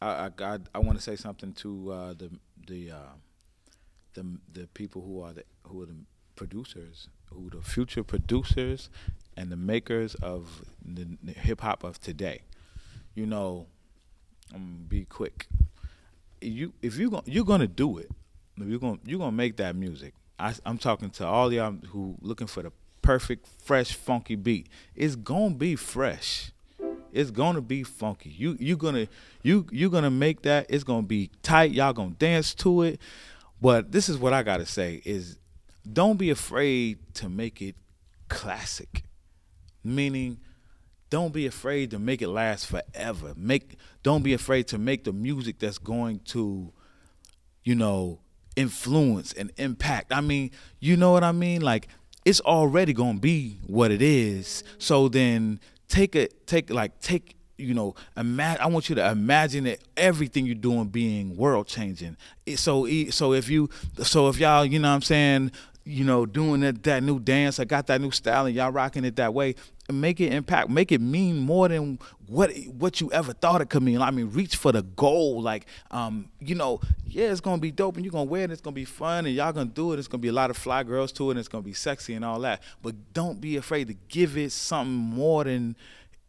I want to say something to the uh, the people who are the producers, who are the future producers and the makers of the hip hop of today. You know, I'm gonna be quick. If you're gonna do it, if you're gonna make that music. I'm talking to all y'all who looking for the perfect, fresh, funky beat. It's gonna be fresh. It's gonna be funky. You gonna make that. It's gonna be tight. Y'all gonna dance to it. But this is what I gotta say: is don't be afraid to make it classic. Meaning, don't be afraid to make it last forever. Don't be afraid to make the music that's going to, you know, influence and impact. I mean, you know what I mean? Like it's already gonna be what it is. So then take you know, I want you to imagine that everything you're doing being world changing. So if y'all, you know what I'm saying, you know, doing that new dance, I got that new style and y'all rocking it that way, make it impact, make it mean more than what you ever thought it could mean. I mean, reach for the goal. Like, you know, yeah, it's gonna be dope and you're gonna wear it, it's gonna be fun and y'all gonna do it. It's gonna be a lot of fly girls to it and it's gonna be sexy and all that. But don't be afraid to give it something more than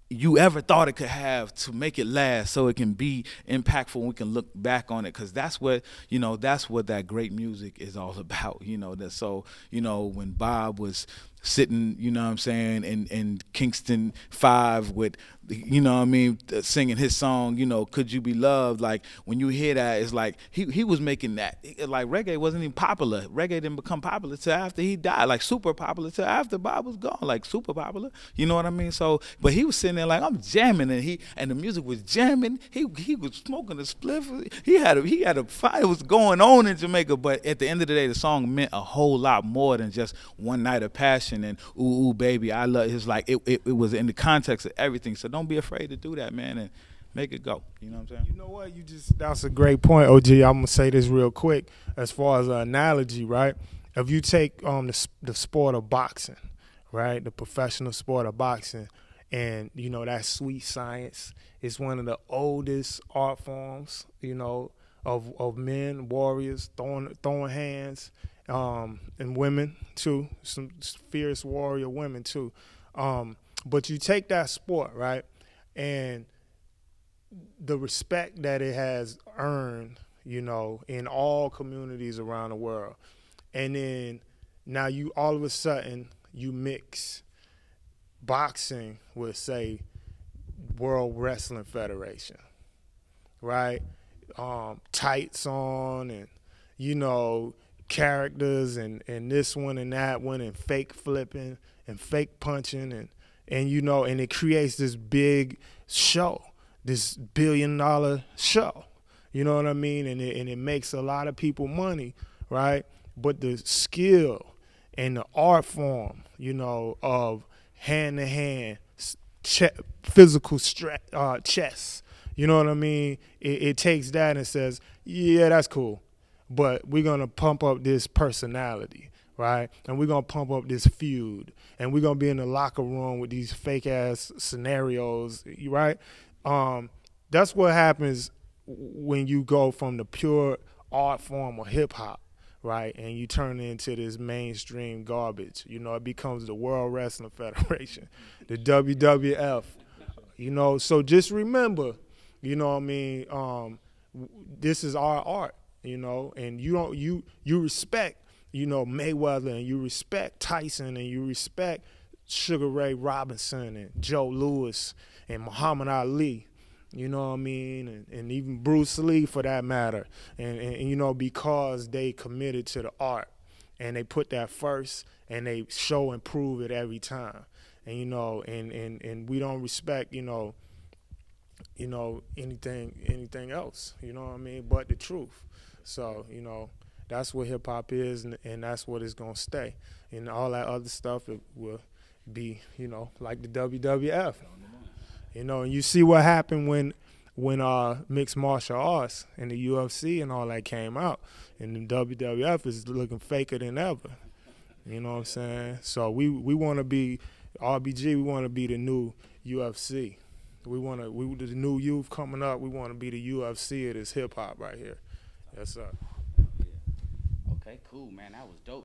you ever thought it could have, to make it last so it can be impactful and we can look back on it, because that's what, you know, that's what that great music is all about, you know. That, so, you know, when Bob was sitting, you know what I'm saying, in Kingston 5 with, you know what I mean, singing his song, you know, Could You Be Loved, like when you hear that, it's like he was making that, like reggae wasn't even popular. Reggae didn't become popular till after he died, like super popular till after Bob was gone, like super popular, you know what I mean? So, but he was sitting there like, I'm jamming, and the music was jamming, he was smoking a spliff, he had a fire was going on in Jamaica, but at the end of the day, the song meant a whole lot more than just one night of passion and ooh, ooh baby, I love. It's like it was in the context of everything. So don't be afraid to do that, man, and make it go. You know what I'm saying? You know what? That's a great point, OG. I'm gonna say this real quick as far as an analogy, right? If you take the sport of boxing, right, the professional sport of boxing, and you know that sweet science is one of the oldest art forms, you know, of men, warriors, throwing hands, and women too, some fierce warrior women too. But you take that sport, right, and the respect that it has earned, you know, in all communities around the world, and then now you all of a sudden you mix boxing with, say, World Wrestling Federation, right? Tights on and, you know, characters and this one and that one and fake flipping and fake punching and you know, and it creates this big show, this $1 billion show. You know what I mean? And it makes a lot of people money, right? But the skill and the art form, you know, of hand-to-hand physical chess, you know what I mean? It takes that and says, yeah, that's cool, but we're going to pump up this personality, right? And we're going to pump up this feud, and we're going to be in the locker room with these fake-ass scenarios, right? That's what happens when you go from the pure art form of hip-hop, right, and you turn it into this mainstream garbage. You know, it becomes the World Wrestling Federation, the WWF, you know. So just remember, you know what I mean, this is our art, you know, and you respect, you know, Mayweather, and you respect Tyson, and you respect Sugar Ray Robinson and Joe Louis and Muhammad Ali, you know what I mean, and even Bruce Lee for that matter, and you know, because they committed to the art and they put that first and they show and prove it every time, and you know, and we don't respect, you know, anything else, you know what I mean, but the truth. So, you know, that's what hip hop is, and that's what it's gonna stay, and all that other stuff, it will be, you know, like the WWF. You know, and you see what happened when mixed martial arts and the UFC and all that came out, and the WWF is looking faker than ever. You know what I'm saying? So we want to be RBG. We want to be the new UFC, We the new youth coming up. We want to be the UFC of this hip hop right here. Yes, sir. Yeah. Okay, cool, man. That was dope.